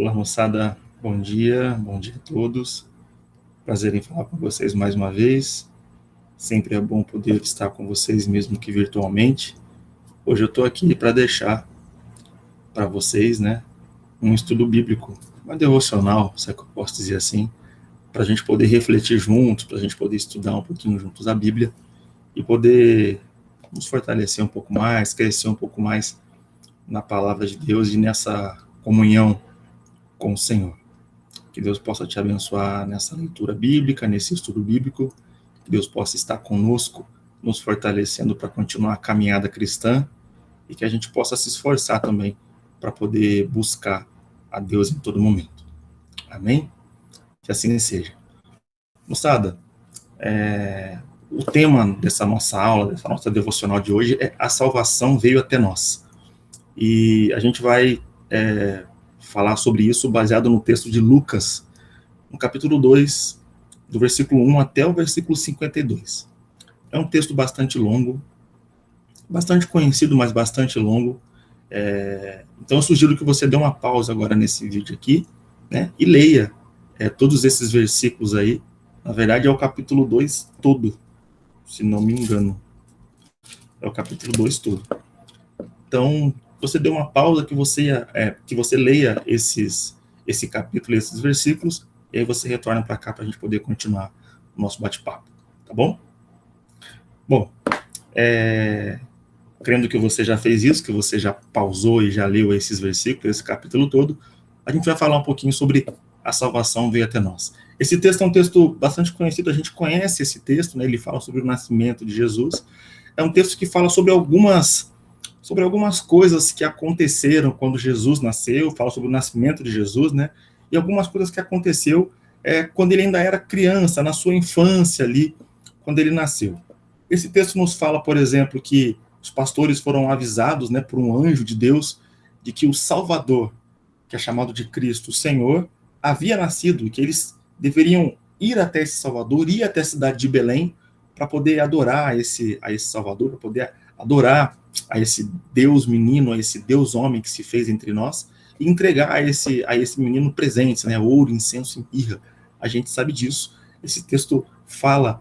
Olá, moçada, bom dia a todos. Prazer em falar com vocês mais uma vez. Sempre é bom poder estar com vocês, mesmo que virtualmente. Hoje eu estou aqui para deixar para vocês, um estudo bíblico, uma devocional, se é que eu posso dizer assim, para a gente poder refletir juntos, para a gente poder estudar um pouquinho juntos a Bíblia e poder nos fortalecer um pouco mais, crescer um pouco mais na palavra de Deus e nessa comunhão com o Senhor. Que Deus possa te abençoar nessa leitura bíblica, nesse estudo bíblico, que Deus possa estar conosco, nos fortalecendo para continuar a caminhada cristã e que a gente possa se esforçar também para poder buscar a Deus em todo momento. Amém? Que assim seja. Moçada, o tema dessa nossa aula, dessa nossa devocional de hoje é A Salvação Veio Até Nós. E a gente vai falar sobre isso baseado no texto de Lucas, no capítulo 2, do versículo 1 até o versículo 52. É um texto bastante longo, bastante conhecido, mas bastante longo. Então eu sugiro que você dê uma pausa agora nesse vídeo aqui, e leia todos esses versículos aí. Na verdade é o capítulo 2 todo, se não me engano. É o capítulo 2 todo. Então, você dê uma pausa que você leia esse capítulo, esses versículos, e aí você retorna para cá para a gente poder continuar o nosso bate-papo, tá bom? Bom, crendo que você já fez isso, que você já pausou e já leu esses versículos, esse capítulo todo, a gente vai falar um pouquinho sobre a salvação veio até nós. Esse texto é um texto bastante conhecido, a gente conhece esse texto, ele fala sobre o nascimento de Jesus. É um texto que fala sobre algumas coisas que aconteceram quando Jesus nasceu, fala sobre o nascimento de Jesus, e algumas coisas que aconteceu quando ele ainda era criança, na sua infância ali, quando ele nasceu. Esse texto nos fala, por exemplo, que os pastores foram avisados, por um anjo de Deus, de que o Salvador, que é chamado de Cristo, o Senhor, havia nascido, e que eles deveriam ir até esse Salvador, ir até a cidade de Belém, para poder adorar a esse Salvador, para poder adorar a esse Deus menino, a esse Deus homem que se fez entre nós, e entregar a esse menino presentes, ouro, incenso e mirra. A gente sabe disso. Esse texto fala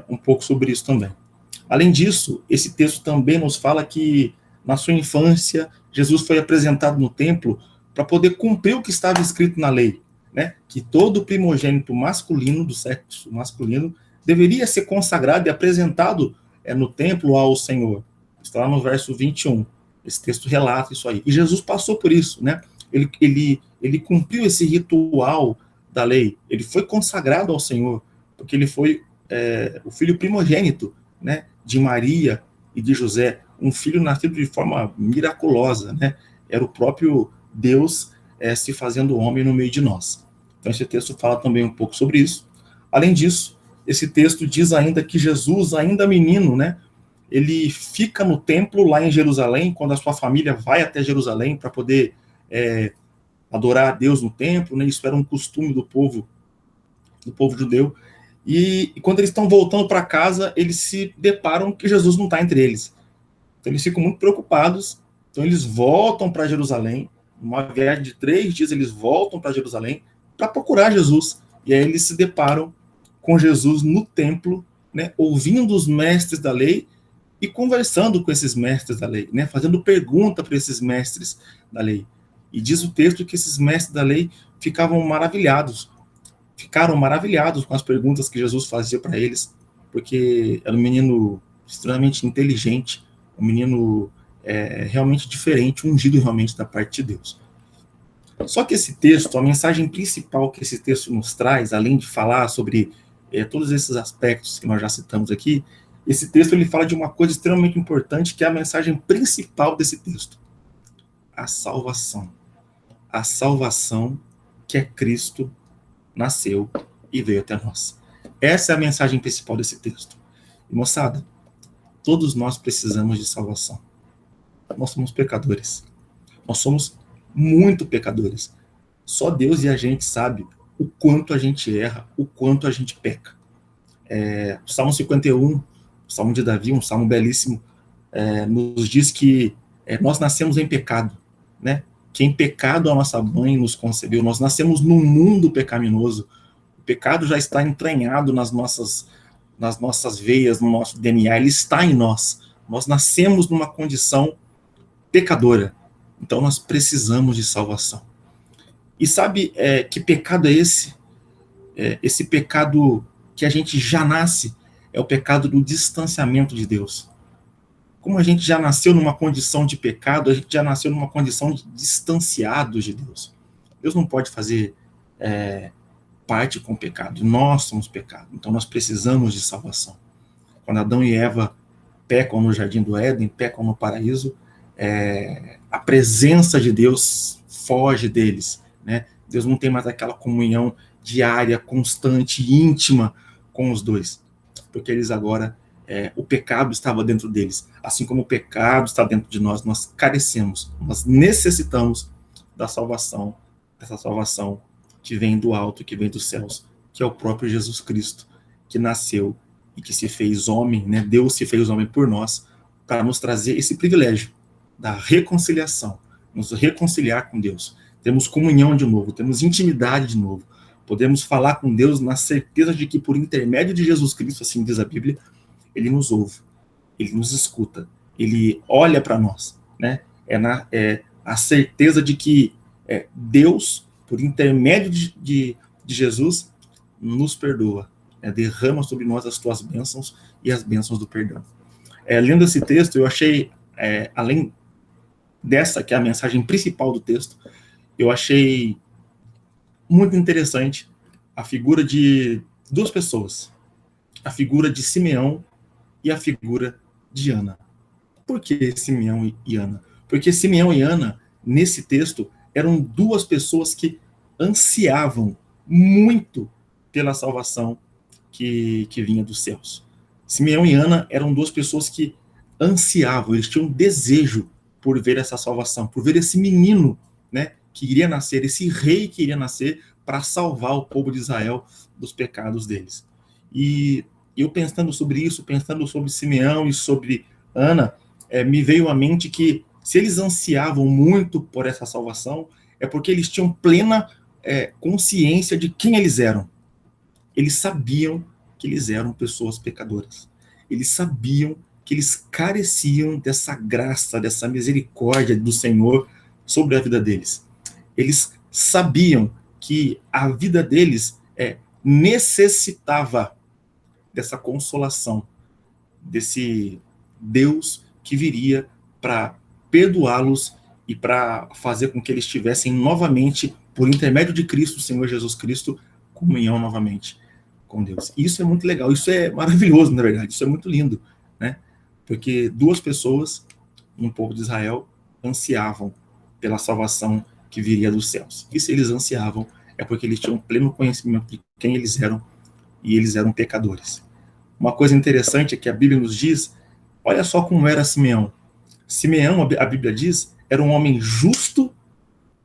um pouco sobre isso também. Além disso, esse texto também nos fala que, na sua infância, Jesus foi apresentado no templo para poder cumprir o que estava escrito na lei, que todo primogênito masculino, do sexo masculino, deveria ser consagrado e apresentado no templo ao Senhor. Está lá no verso 21. Esse texto relata isso aí. E Jesus passou por isso, Ele cumpriu esse ritual da lei. Ele foi consagrado ao Senhor, porque ele foi o filho primogênito, de Maria e de José, um filho nascido de forma miraculosa, Era o próprio Deus se fazendo homem no meio de nós. Então esse texto fala também um pouco sobre isso. Além disso, esse texto diz ainda que Jesus, ainda menino, ele fica no templo lá em Jerusalém, quando a sua família vai até Jerusalém para poder adorar a Deus no templo, Isso era um costume do povo judeu. E quando eles estão voltando para casa, eles se deparam que Jesus não está entre eles. Então eles ficam muito preocupados. Então eles voltam para Jerusalém. Uma viagem de 3 dias, eles voltam para Jerusalém para procurar Jesus. E aí eles se deparam com Jesus no templo, ouvindo os mestres da lei e conversando com esses mestres da lei, fazendo pergunta para esses mestres da lei. E diz o texto que esses mestres da lei ficaram maravilhados com as perguntas que Jesus fazia para eles, porque era um menino extremamente inteligente, um menino realmente diferente, ungido realmente da parte de Deus. Só que esse texto, a mensagem principal que esse texto nos traz, além de falar sobre todos esses aspectos que nós já citamos aqui, esse texto ele fala de uma coisa extremamente importante, que é a mensagem principal desse texto: a salvação. A salvação que é Cristo nasceu e veio até nós. Essa é a mensagem principal desse texto. E, moçada, todos nós precisamos de salvação. Nós somos pecadores. Nós somos muito pecadores. Só Deus e a gente sabe o quanto a gente erra, o quanto a gente peca. O Salmo 51, o Salmo de Davi, um salmo belíssimo, nos diz que nós nascemos em pecado, que em pecado a nossa mãe nos concebeu. Nós nascemos num mundo pecaminoso. O pecado já está entranhado nas nossas veias, no nosso DNA, ele está em nós. Nós nascemos numa condição pecadora. Então nós precisamos de salvação. E sabe que pecado é esse? Esse pecado que a gente já nasce é o pecado do distanciamento de Deus. Como a gente já nasceu numa condição de pecado, a gente já nasceu numa condição de distanciados de Deus. Deus não pode fazer parte com o pecado. Nós somos pecado. Então nós precisamos de salvação. Quando Adão e Eva pecam no jardim do Éden, pecam no paraíso, a presença de Deus foge deles, né? Deus não tem mais aquela comunhão diária, constante, íntima com os dois, porque eles agora, o pecado estava dentro deles, assim como o pecado está dentro de nós, nós carecemos, nós necessitamos da salvação, dessa salvação que vem do alto, que vem dos céus, que é o próprio Jesus Cristo, que nasceu e que se fez homem, né? Deus se fez homem por nós, para nos trazer esse privilégio da reconciliação, nos reconciliar com Deus. Temos comunhão de novo, temos intimidade de novo, podemos falar com Deus na certeza de que por intermédio de Jesus Cristo, assim diz a Bíblia, ele nos ouve, ele nos escuta, ele olha para nós, né? É a certeza de que Deus, por intermédio de Jesus, nos perdoa, derrama sobre nós as tuas bênçãos e as bênçãos do perdão. Lendo esse texto, eu achei, além dessa, que é a mensagem principal do texto, eu achei muito interessante a figura de duas pessoas, a figura de Simeão e a figura de Ana. Por que Simeão e Ana? Porque Simeão e Ana, nesse texto, eram duas pessoas que ansiavam muito pela salvação que vinha dos céus. Simeão e Ana eram duas pessoas que ansiavam, eles tinham um desejo por ver essa salvação, por ver esse menino, né, que iria nascer, esse rei que iria nascer para salvar o povo de Israel dos pecados deles. E eu pensando sobre isso, pensando sobre Simeão e sobre Ana, me veio à mente que se eles ansiavam muito por essa salvação, é porque eles tinham plena consciência de quem eles eram. Eles sabiam que eles eram pessoas pecadoras. Eles sabiam que eles careciam dessa graça, dessa misericórdia do Senhor sobre a vida deles. Eles sabiam que a vida deles necessitava dessa consolação, desse Deus que viria para perdoá-los e para fazer com que eles tivessem novamente, por intermédio de Cristo, o Senhor Jesus Cristo, comunhão novamente com Deus. E isso é muito legal, isso é maravilhoso, na verdade, isso é muito lindo, né? Porque duas pessoas, um povo de Israel, ansiavam pela salvação que viria dos céus. E se eles ansiavam, é porque eles tinham pleno conhecimento de quem eles eram, e eles eram pecadores. Uma coisa interessante é que a Bíblia nos diz, olha só como era Simeão. Simeão, a Bíblia diz, era um homem justo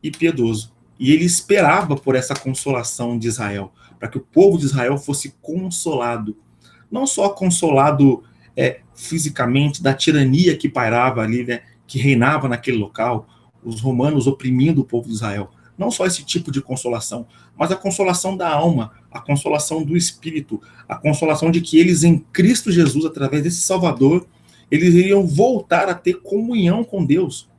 e piedoso. E ele esperava por essa consolação de Israel, para que o povo de Israel fosse consolado. Não só consolado fisicamente da tirania que pairava ali, né, que reinava naquele local, os romanos oprimindo o povo de Israel. Não só esse tipo de consolação, mas a consolação da alma, a consolação do espírito, a consolação de que eles em Cristo Jesus, através desse Salvador, eles iriam voltar a ter comunhão com Deus,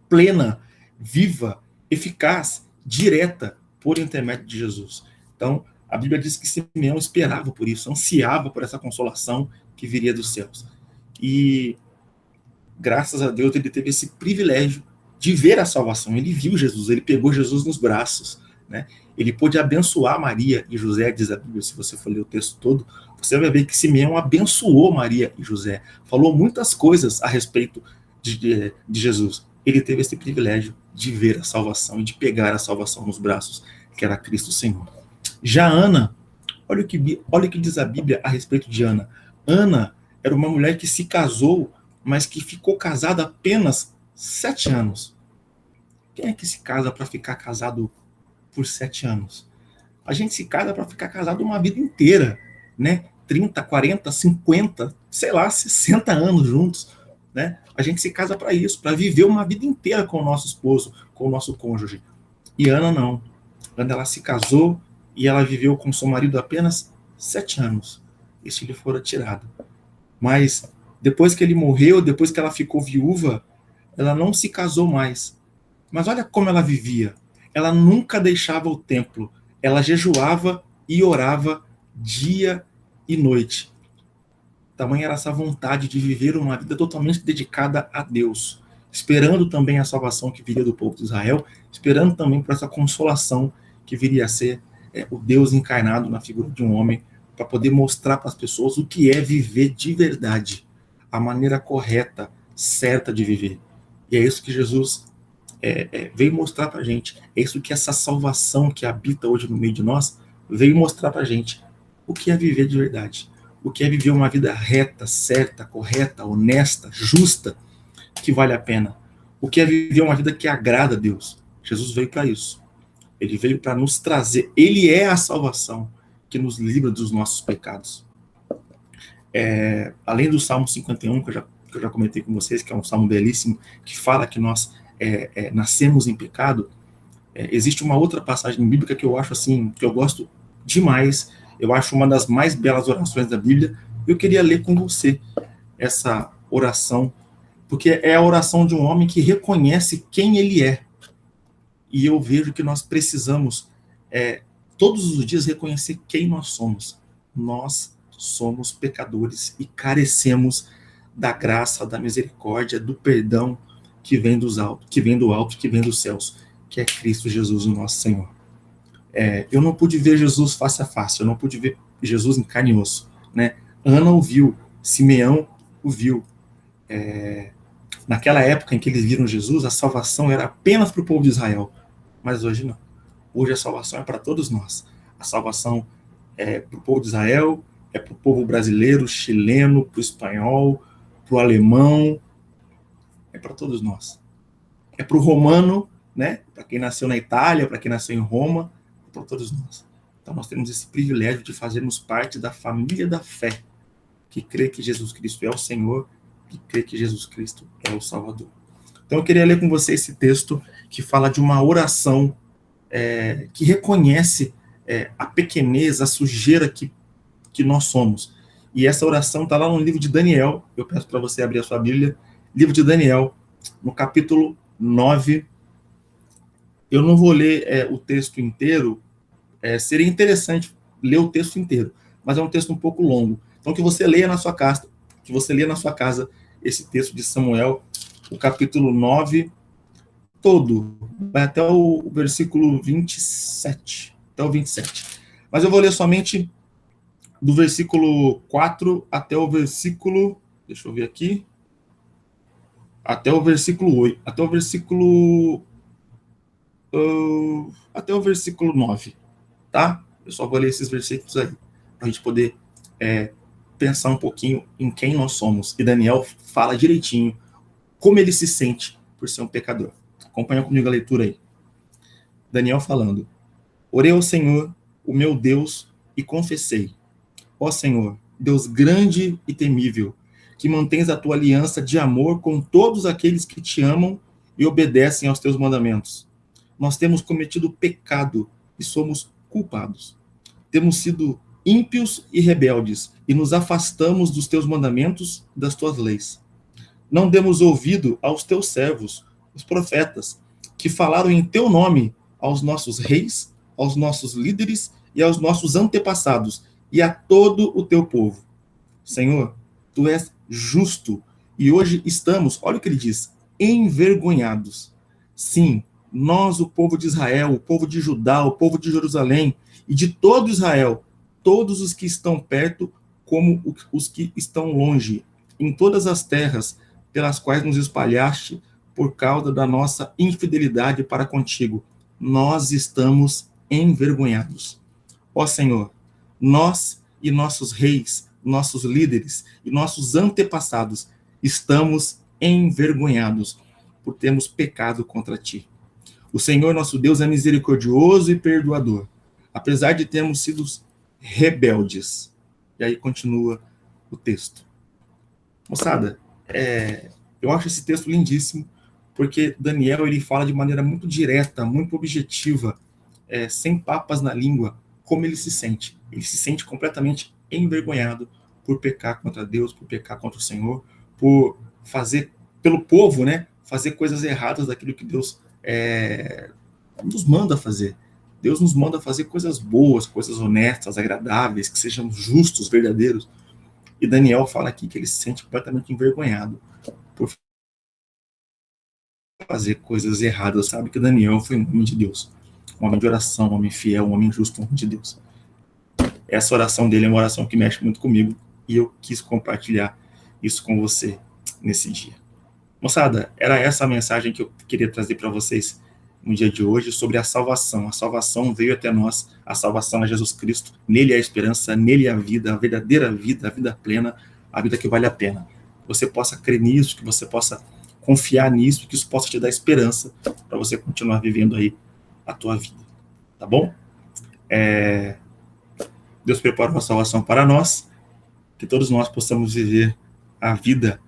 plena, viva, eficaz, direta, por intermédio de Jesus. Então, a Bíblia diz que Simeão esperava por isso, ansiava por essa consolação que viria dos céus. E, graças a Deus, ele teve esse privilégio de ver a salvação. Ele viu Jesus, ele pegou Jesus nos braços, né? Ele pôde abençoar Maria e José, diz a Bíblia, se você for ler o texto todo, você vai ver que Simeão abençoou Maria e José, falou muitas coisas a respeito de Jesus. Ele teve esse privilégio de ver a salvação e de pegar a salvação nos braços, que era Cristo Senhor. Já Ana, olha o que diz a Bíblia a respeito de Ana. Ana era uma mulher que se casou, mas que ficou casada apenas 7 anos. Quem é que se casa para ficar casado por 7 anos? A gente se casa para ficar casado uma vida inteira, né? 30, 40, 50, sei lá, 60 anos juntos, né? A gente se casa para isso, para viver uma vida inteira com o nosso esposo, com o nosso cônjuge. E Ana não. Ana, ela se casou e ela viveu com seu marido apenas 7 anos. Este lhe fora tirado. Mas depois que ele morreu, depois que ela ficou viúva, ela não se casou mais. Mas olha como ela vivia. Ela nunca deixava o templo. Ela jejuava e orava dia e noite. Tamanha era essa vontade de viver uma vida totalmente dedicada a Deus, esperando também a salvação que viria do povo de Israel, esperando também por essa consolação que viria a ser o Deus encarnado na figura de um homem, para poder mostrar para as pessoas o que é viver de verdade, a maneira correta, certa de viver. E é isso que Jesus veio mostrar para a gente. É isso que essa salvação que habita hoje no meio de nós veio mostrar para a gente. O que é viver de verdade. O que é viver uma vida reta, certa, correta, honesta, justa, que vale a pena. O que é viver uma vida que agrada a Deus. Jesus veio para isso. Ele veio para nos trazer. Ele é a salvação que nos livra dos nossos pecados. Além do Salmo 51, que eu já comentei com vocês, que é um salmo belíssimo, que fala que nós nascemos em pecado, existe uma outra passagem bíblica que eu acho assim, que eu gosto demais. Eu acho uma das mais belas orações da Bíblia. Eu queria ler com você essa oração, porque é a oração de um homem que reconhece quem ele é. E eu vejo que nós precisamos, todos os dias, reconhecer quem nós somos. Nós somos pecadores e carecemos da graça, da misericórdia, do perdão que vem do alto, que vem dos céus, que é Cristo Jesus, o nosso Senhor. Eu não pude ver Jesus face a face, eu não pude ver Jesus em carne e osso, né? Ana o viu, Simeão o viu. Naquela época em que eles viram Jesus, a salvação era apenas para o povo de Israel, mas hoje não. Hoje a salvação é para todos nós. A salvação é para o povo de Israel, é para o povo brasileiro, chileno, para o espanhol, para o alemão, é para todos nós. É para o romano, né? Para quem nasceu na Itália, para quem nasceu em Roma, para todos nós. Então nós temos esse privilégio de fazermos parte da família da fé, que crê que Jesus Cristo é o Senhor, que crê que Jesus Cristo é o Salvador. Então eu queria ler com você esse texto que fala de uma oração que reconhece a pequenez, a sujeira que nós somos. E essa oração está lá no livro de Daniel. Eu peço para você abrir a sua Bíblia. Livro de Daniel, no capítulo 9. Eu não vou ler o texto inteiro. Seria interessante ler o texto inteiro, mas é um texto um pouco longo. Então que você leia na sua casa, esse texto de Samuel, o capítulo 9, todo, vai até o versículo 27, até o 27. Mas eu vou ler somente do versículo 4 até o versículo, deixa eu ver aqui, até o versículo 8, até o versículo 9, tá? Eu só vou ler esses versículos aí, para a gente poder pensar um pouquinho em quem nós somos. E Daniel fala direitinho como ele se sente por ser um pecador. Acompanha comigo a leitura aí. Daniel falando: orei ao Senhor, o meu Deus, e confessei: ó Senhor, Deus grande e temível, que mantens a tua aliança de amor com todos aqueles que te amam e obedecem aos teus mandamentos. Nós temos cometido pecado e somos culpados. Temos sido ímpios e rebeldes e nos afastamos dos teus mandamentos e das tuas leis. Não demos ouvido aos teus servos, os profetas, que falaram em teu nome aos nossos reis, aos nossos líderes e aos nossos antepassados e a todo o teu povo. Senhor, tu és justo e hoje estamos, olha o que ele diz, envergonhados. Sim, nós, o povo de Israel, o povo de Judá, o povo de Jerusalém e de todo Israel, todos os que estão perto como os que estão longe, em todas as terras pelas quais nos espalhaste por causa da nossa infidelidade para contigo. Nós estamos envergonhados. Ó Senhor, nós e nossos reis, nossos líderes e nossos antepassados estamos envergonhados por termos pecado contra ti. O Senhor nosso Deus é misericordioso e perdoador, apesar de termos sido rebeldes. E aí continua o texto. Moçada, Eu acho esse texto lindíssimo, porque Daniel ele fala de maneira muito direta, muito objetiva, sem papas na língua, como ele se sente. Ele se sente completamente envergonhado por pecar contra Deus, por pecar contra o Senhor, por fazer, pelo povo, né, fazer coisas erradas daquilo que Deus nos manda fazer. Deus nos manda fazer coisas boas, coisas honestas, agradáveis, que sejam justos, verdadeiros. E Daniel fala aqui que ele se sente completamente envergonhado por fazer coisas erradas. Sabe que Daniel foi um homem de Deus, um homem de oração, um homem fiel, um homem justo, um homem de Deus. Essa oração dele é uma oração que mexe muito comigo e eu quis compartilhar isso com você nesse dia. Moçada, era essa a mensagem que eu queria trazer para vocês no dia de hoje sobre a salvação. A salvação veio até nós, a salvação é Jesus Cristo, nele há a esperança, nele há a vida, a verdadeira vida, a vida plena, a vida que vale a pena. Que você possa crer nisso, que você possa confiar nisso, que isso possa te dar esperança para você continuar vivendo aí a tua vida, tá bom? Deus preparou a salvação para nós, que todos nós possamos viver a vida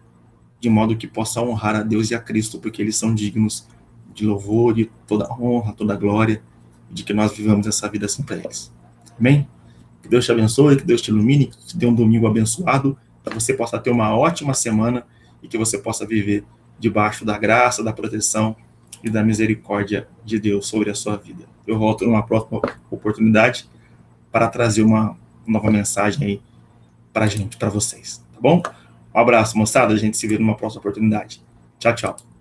de modo que possa honrar a Deus e a Cristo, porque eles são dignos de louvor, de toda honra, toda glória, de que nós vivamos essa vida assim para eles. Amém? Que Deus te abençoe, que Deus te ilumine, que te dê um domingo abençoado, que você possa ter uma ótima semana e que você possa viver debaixo da graça, da proteção e da misericórdia de Deus sobre a sua vida. Eu volto numa próxima oportunidade para trazer uma nova mensagem aí para a gente, para vocês, tá bom? Um abraço, moçada, a gente se vê numa próxima oportunidade. Tchau, tchau.